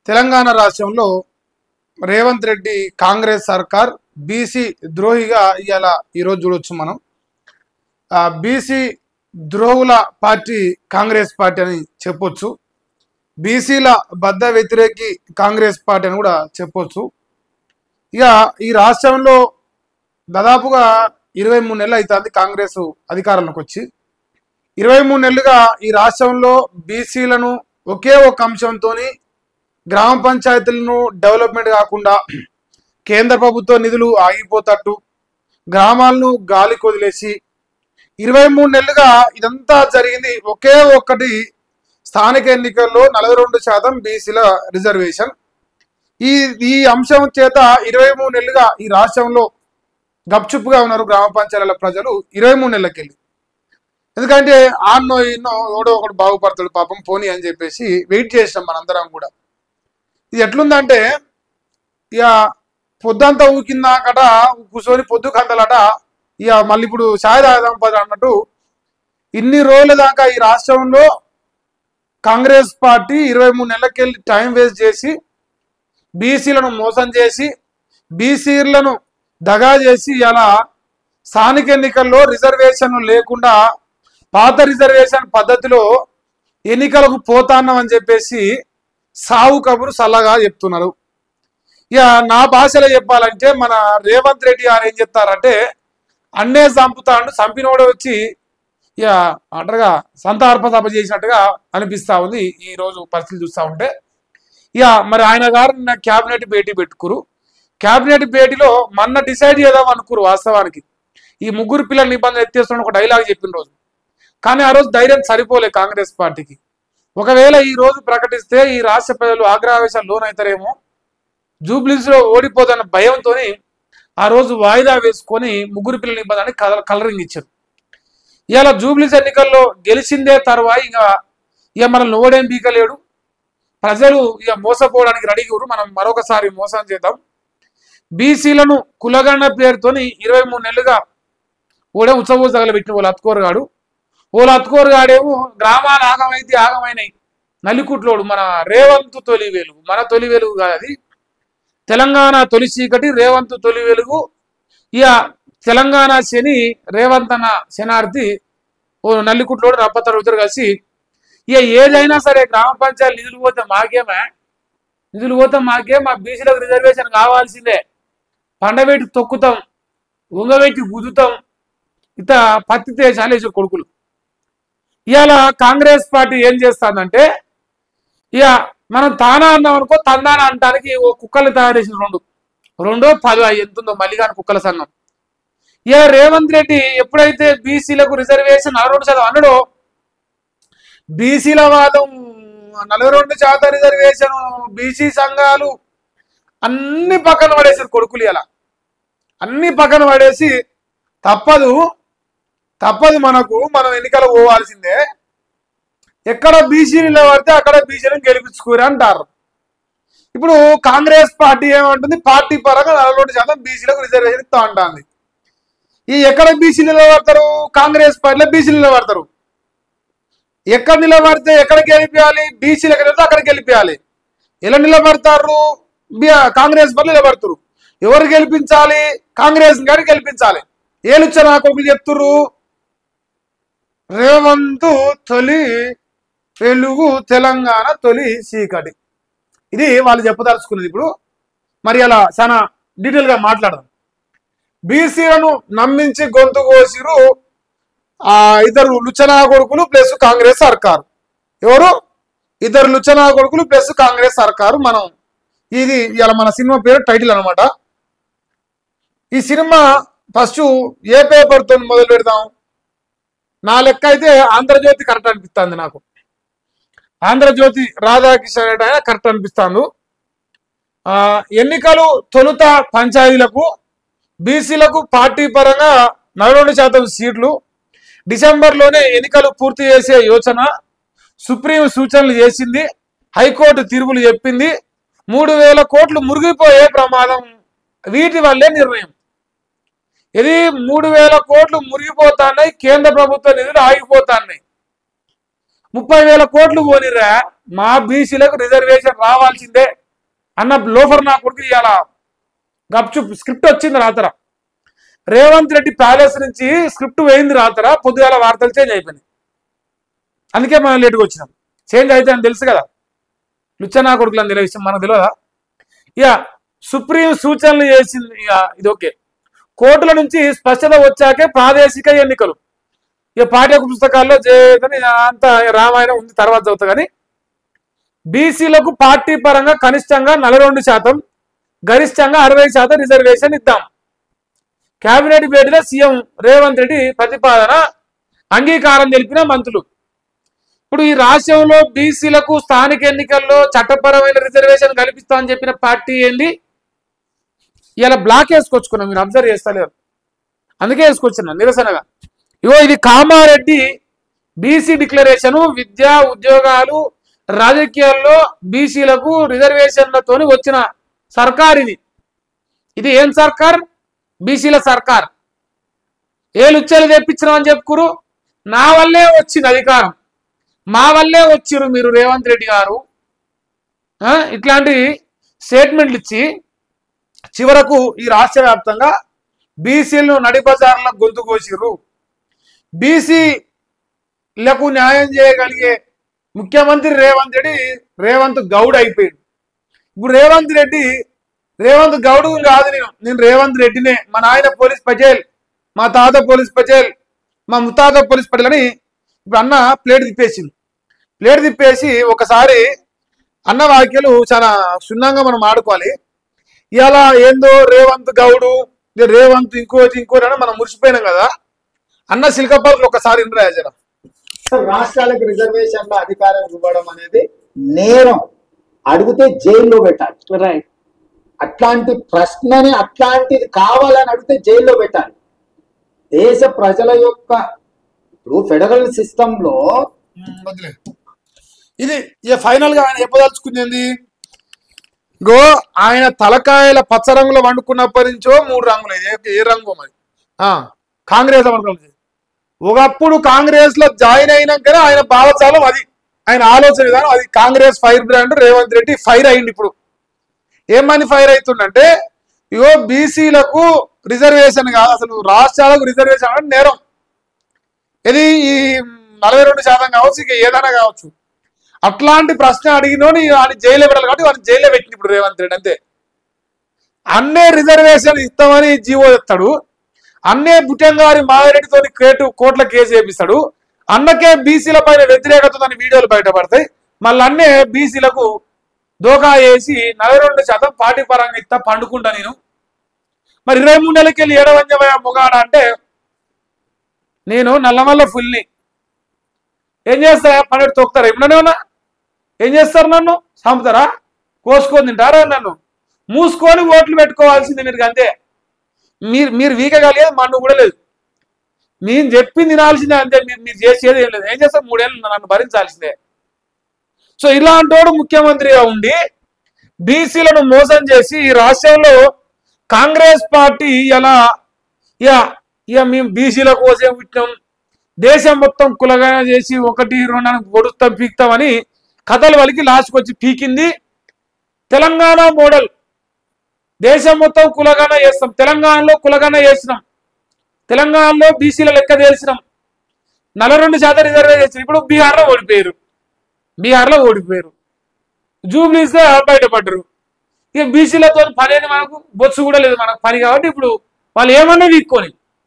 తెలంగాణ రాష్ట్రంలో రేవంత్ రెడ్డి కాంగ్రెస్ సర్కార్ బీసీ ద్రోహిగా ఇవాళ ఈరోజు చూడొచ్చు మనం. బీసీ ద్రోహుల పార్టీ కాంగ్రెస్ పార్టీ అని చెప్పొచ్చు. బీసీల బద్ద వ్యతిరేకి కాంగ్రెస్ పార్టీ అని కూడా చెప్పొచ్చు. ఇక ఈ రాష్ట్రంలో దాదాపుగా 23 నెలలు అవుతుంది కాంగ్రెస్ అధికారంలోకి వచ్చి. 23 నెలలుగా ఈ రాష్ట్రంలో బీసీలను ఒకే ఒక అంశంతో గ్రామ పంచాయతీలను డెవలప్మెంట్ కాకుండా కేంద్ర ప్రభుత్వ నిధులు ఆగిపోతట్టు గ్రామాలను గాలికి వదిలేసి 23 నెలలుగా ఇదంతా జరిగింది. ఒకే ఒక్కటి స్థానిక ఎన్నికల్లో 42% బీసీల రిజర్వేషన్. ఈ అంశం చేత 23 నెలలుగా ఈ రాష్ట్రంలో గప్చుప్పుగా ఉన్నారు గ్రామ పంచాయతీల ప్రజలు 23 నెలలకెళ్ళి. ఎందుకంటే ఆన్నో ఇన్నో ఎవడో ఒకడు బాగుపడతాడు పాపం పోనీ అని చెప్పేసి వెయిట్ చేసినాం మనందరం కూడా. ఇది ఎట్లుందంటే ఇక పొద్దంతా ఊకిందాకట కూర్చొని పొద్దు కందలట ఇక మళ్ళీ ఇప్పుడు ఛాయ్ తాగదాం పద అన్నట్టు ఇన్ని రోజుల దాకా ఈ రాష్ట్రంలో కాంగ్రెస్ పార్టీ 23 నెలలకెళ్ళి టైం వేస్ట్ చేసి బీసీలను మోసం చేసి బీసీలను దగా చేసి ఇలా స్థానిక ఎన్నికల్లో రిజర్వేషన్ లేకుండా పాత రిజర్వేషన్ పద్ధతిలో ఎన్నికలకు పోతాన్నామని చెప్పేసి సావు కబురు సల్లగా చెప్తున్నారు. ఇక నా భాషలో చెప్పాలంటే మన రేవంత్ రెడ్డి గారు ఏం చెప్తారంటే అన్నే చంపుతాడు, చంపినోడు వచ్చి ఇక అంటారుగా సంతార్ప సభ చేసినట్టుగా అనిపిస్తూ ఉంది ఈ రోజు పరిస్థితులు చూస్తూ ఉంటే. ఇక మరి ఆయన గారు నిన్న క్యాబినెట్ భేటీ పెట్టుకురు. క్యాబినెట్ భేటీలో మొన్న డిసైడ్ చేద్దాం అనుకురు. వాస్తవానికి ఈ ముగ్గురు పిల్లల నిబంధన ఎత్తేస్తున్న ఒక డైలాగ్ చెప్పిన రోజు, కానీ ఆ రోజు ధైర్యం సరిపోలే కాంగ్రెస్ పార్టీకి. ఒకవేళ ఈ రోజు ప్రకటిస్తే ఈ రాష్ట్ర ప్రజలు ఆగ్రహవేశాలు లోనవుతారేమో, జూబ్లీస్ లో ఓడిపోదన్న భయంతో ఆ రోజు వాయిదా వేసుకొని ముగ్గురు పిల్లల నిబంధనని కలరింగ్ ఇచ్చారు. ఇవాళ జూబ్లీస్ ఎన్నికల్లో గెలిచిందే తర్వాత ఇక మనల్ని ఓడేం బీకలేడు, ప్రజలు ఇక మోసపోవడానికి రెడీగా ఉన్నారు. మనం మరొకసారి మోసం చేద్దాం. బీసీలను కులగన్న పేరుతోని 23 నెలలుగా ఓడే ఉత్సవ తగలబెట్టిన వాళ్ళ అత్కోరుగాడేమో గ్రామాలు ఆగమైతే ఆగమైనాయి. నల్లికుట్లోడు మన రేవంత్ తొలి వెలుగు, మన తొలి వెలుగు కాదు అది, తెలంగాణ తొలి చీకటి రేవంత్ తొలి వెలుగు. ఇక తెలంగాణ శని రేవంత్ అన్న శనార్థి ఓ నల్లికుట్లోడు రప్పతరు ఇద్దరు కలిసి ఇక ఏదైనా సరే గ్రామ పంచాయతీ నిధులు పోతే మాకే మా బీసీలకు రిజర్వేషన్ కావాల్సిందే, పండబెట్టి తొక్కుతాం, ఉంగబెట్టి గుద్దుతాం, ఇత పత్తి దేశాలు కొడుకులు. ఇవాళ కాంగ్రెస్ పార్టీ ఏం చేస్తుందంటే ఇక మనం తానా అన్నాం అనుకో తందానా అంటానికి ఓ కుక్కలు తయారు చేసిన రెండో 10 ఎంతుందో మల్లిగాని కుక్కల సంఘం. ఇక రేవంత్ రెడ్డి ఎప్పుడైతే బీసీలకు రిజర్వేషన్ 42% అన్నాడో, బీసీల వాదం 42% రిజర్వేషన్ బీసీ సంఘాలు అన్ని పక్కన పడేసారు కొడుకులు. ఇలా అన్ని పక్కన పడేసి తప్పదు మనం ఎన్నికలు పోవాల్సిందే, ఎక్కడ బీసీ నిలబడితే అక్కడ బీసీలను గెలిపించుకోరు అంటారు. ఇప్పుడు కాంగ్రెస్ పార్టీ ఏమంటుంది, పార్టీ పరంగా 42% బీసీలకు రిజర్వేషన్ ఇస్తా ఉంటుంది. ఈ ఎక్కడ బీసీలు నిలబడతారు, కాంగ్రెస్ పార్టీలో బీసీలు నిలబడతారు. ఎక్కడ నిలబడితే ఎక్కడ గెలిపించాలి, బీసీలు ఎక్కడ వెళ్తే అక్కడ గెలిపించాలి. ఎలా నిలబడతారు, కాంగ్రెస్ పార్టీ నిలబడతారు. ఎవరు గెలిపించాలి, కాంగ్రెస్ గారు గెలిపించాలి. ఏలుచ్చనా కొడుకులు చెప్తున్నారు రేవంత్ తొలి వెలుగు తెలంగాణ తొలి చీకటి. ఇది వాళ్ళు చెప్పదలుచుకున్నది. ఇప్పుడు మరి అలా చాలా డీటెయిల్ గా మాట్లాడదాం. బీసీలను నమ్మించి గొంతు కోసిరు ఇద్దరు లుచ్చనా కొడుకులు ప్లస్ కాంగ్రెస్ సర్కారు. ఎవరు ఇద్దరు లుచ్చనా కొడుకులు ప్లస్ కాంగ్రెస్ సర్కారు. మనం ఇది ఇవాళ మన సినిమా పేరు టైటిల్ అనమాట. ఈ సినిమా ఫస్ట్ ఏ పేపర్తో మొదలు పెడదాం, నా లెక్క అయితే ఆంధ్రజ్యోతి కరెక్ట్ అనిపిస్తుంది నాకు. ఆంధ్రజ్యోతి రాధాకిషన్ రెడ్డి ఆయన కరెక్ట్ అనిపిస్తాను. ఎన్నికలు తొలుత పంచాయతీలకు బీసీలకు పార్టీ పరంగా 42% సీట్లు, డిసెంబర్లోనే ఎన్నికలు పూర్తి చేసే యోచన, సుప్రీం సూచనలు చేసింది, హైకోర్టు తీర్పులు చెప్పింది, 3000 కోట్లు మురిగిపోయే ప్రమాదం, వీటి వల్లే నిర్ణయం. ఇది 3000 కోట్లు మురిగిపోతాన్నాయి, కేంద్ర ప్రభుత్వ నిధులు ఆగిపోతాన్నాయి. 30,000 కోట్లు పోనిరా, మా బీసీలకు రిజర్వేషన్ రావాల్సిందే, అన్న లోఫర్ నా కొడుకు ఇవాళ గప్చు స్క్రిప్ట్ వచ్చింది రాతరా, రేవంత్ రెడ్డి ప్యాలెస్ నుంచి స్క్రిప్ట్ వేయింది రాతరా, పొద్దుగాల వార్తలు చేంజ్ అయిపోయినాయి. అందుకే మనం లేటుగా వచ్చినాం. చేంజ్ అయితే అని తెలుసు కదా, లుచ్చనా కొడుకులు అని తెలియ విషయం మనకు తెలియదా? ఇక సుప్రీం సూచనలు చేసింది. ఇక ఇది ఓకే, కోర్టుల నుంచి స్పష్టత వచ్చాకే ప్రాదేశిక ఎన్నికలు. ఇక పాఠ్య పుస్తకాల్లో చేయదని అంత రామాయణం ఉంది, తర్వాత చదువుతా. కానీ బీసీలకు పార్టీ పరంగా కనిష్టంగా 42%, గరిష్టంగా 60% రిజర్వేషన్ ఇద్దాం. కేబినెట్ భేటీలో సీఎం రేవంత్ రెడ్డి ప్రతిపాదన అంగీకారం తెలిపిన మంత్రులు. ఇప్పుడు ఈ రాష్ట్రంలో బీసీలకు స్థానిక ఎన్నికల్లో చట్టపరమైన రిజర్వేషన్ కల్పిస్తామని చెప్పిన పార్టీ ఏంది? ఇలా బ్లాక్ వేసుకొచ్చుకున్నాం, మీరు అబ్జర్వ్ చేస్తలేరు, అందుకే వేసుకొచ్చున్నాం నిరసనగా. ఇగో ఇది కామారెడ్డి బీసీ డిక్లరేషను. విద్య, ఉద్యోగాలు, రాజకీయాల్లో బీసీలకు రిజర్వేషన్లతోని వచ్చిన సర్కార్ ఇది. ఇది ఏం సర్కార్? బీసీల సర్కార్. ఏ లుచ్చలు తెప్పించినామని చెప్పుకురు, నా వల్లే వచ్చింది అధికారం, మా వల్లే వచ్చిరు మీరు రేవంత్ రెడ్డి గారు. ఇట్లాంటి స్టేట్మెంట్లు ఇచ్చి చివరకు ఈ రాష్ట్ర వ్యాప్తంగా బీసీలను నడిబజార్ల గొంతు కోసిర్రు. బీసీలకు న్యాయం చేయగలిగే ముఖ్యమంత్రి రేవంత్ గౌడ్ అయిపోయాడు. ఇప్పుడు రేవంత్ గౌడ్ కాదు, నేను రేవంత్ రెడ్డినే. మా నాయన పోలీస్ పటేల్, మా తాత పోలీస్ పటేల్, మా ముత్తాత పోలీస్ పటేల్ అని ఇప్పుడు అన్న ప్లేట్ తిప్పేసి ఒకసారి అన్న వాక్యాలు చాలా క్షుణ్ణంగా మనం ఆడుకోవాలి. ఇలా ఏందో రేవంత్ గౌడు, రేవంత్ ఇంకోటి అని మనం మురిసిపోయినాం కదా. అన్న సిల్కపల్లి ఒకసారి ఇంద్రాజన రాష్ట్రాలకు రిజర్వేషన్ల అధికారం ఇవ్వడం అనేది నేరం, అడిగితే జైల్లో పెట్టాలి. రైట్, అట్లాంటి ప్రశ్నని అట్లాంటిది కావాలని అడిగితే జైల్లో పెట్టాలి. దేశ ప్రజల యొక్క ఇప్పుడు ఫెడరల్ సిస్టమ్ లో ఇది ఫైనల్ గా ఆయన చెప్పదలుచుకుంది. గో ఆయన తలకాయల పచ్చ రంగులో వండుకున్నప్పటి నుంచో 3 రంగులు, ఏ రంగు మరి కాంగ్రెస్ అనుకుంటుంది. ఒకప్పుడు కాంగ్రెస్ లో జాయిన్ అయినాకనే ఆయన భావజాలం అది, ఆయన ఆలోచన విధానం అది. Congress fire brand, Revanth Reddy fire అయింది. ఇప్పుడు ఏమని ఫైర్ అవుతుందంటే, ఇగో బీసీలకు రిజర్వేషన్ కాదు, అసలు రాష్ట్రాలకు రిజర్వేషన్ అంటే నేరం. ఇది ఈ 42% కావచ్చు, ఇక ఏదైనా కావచ్చు. అట్లాంటి ప్రశ్న అడిగినోని ఆయన జైల్లో పెట్టాలి కాబట్టి వాడిని జైల్లో పెట్టింది ఇప్పుడు రేవంత్ రెడ్డి. అంతే, అన్నే రిజర్వేషన్ ఇస్తామని జీవో చెప్తాడు, అన్నే బుట్టంగారి మాదిరెడ్డితో కోర్టుల కేసు చేపిస్తాడు, అన్నకే బీసీల పైన వ్యతిరేకత ఉందని వీడియోలు బయటపడతాయి. మళ్ళీ అన్నే బీసీలకు దోకా వేసి 42% పార్టీ పరంగా ఇస్తా పండుకుంటా నేను. మరి 23 నెలలకి వెళ్ళి 7 మొగాడ అంటే నేను నల్లమల్ల ఫుల్ని ఏం చేస్తా? పన్నెడు తొక్కుతారా? ఇప్పుడునే ఏం చేస్తారు? నన్ను చంపుతారా? కోసుకొని తింటారా? నన్ను మూసుకొని ఓట్లు పెట్టుకోవాల్సింది మీరు. అంతే, మీరు వీకగలిగేది మన్ను కూడా లేదు. నేను చెప్పింది తినాల్సిందే, అంతే. మీరు చేసేది ఏం లేదు. ఏం చేస్తారు? 3 ఏళ్ళు నన్ను భరించాల్సిందే. సో ఇలాంటోడు ముఖ్యమంత్రిగా ఉండి బీసీలను మోసం చేసి ఈ రాష్ట్రంలో కాంగ్రెస్ పార్టీ ఇక మేము బీసీల కోసం పుట్టినాం, దేశం మొత్తం కులగా చేసి 1, 2 పొడుస్తాం పీక్తామని కథలు వలికి లాస్ట్కి వచ్చి పీకింది. తెలంగాణ మోడల్, దేశం మొత్తం కులగాన చేస్తాం, తెలంగాణలో కులగాన చేసినాం, తెలంగాణలో బీసీల లెక్క తెలిసినాం, 42% రిజర్వేషన్. ఇప్పుడు బీహార్లో ఓడిపోయారు, జూబ్లీస్ బయటపడ్డరు. ఇక బీసీలతో పని అని మనకు బొత్సు కూడా లేదు మనకు పని. కాబట్టి ఇప్పుడు వాళ్ళు ఏమన్నా వీక్కొని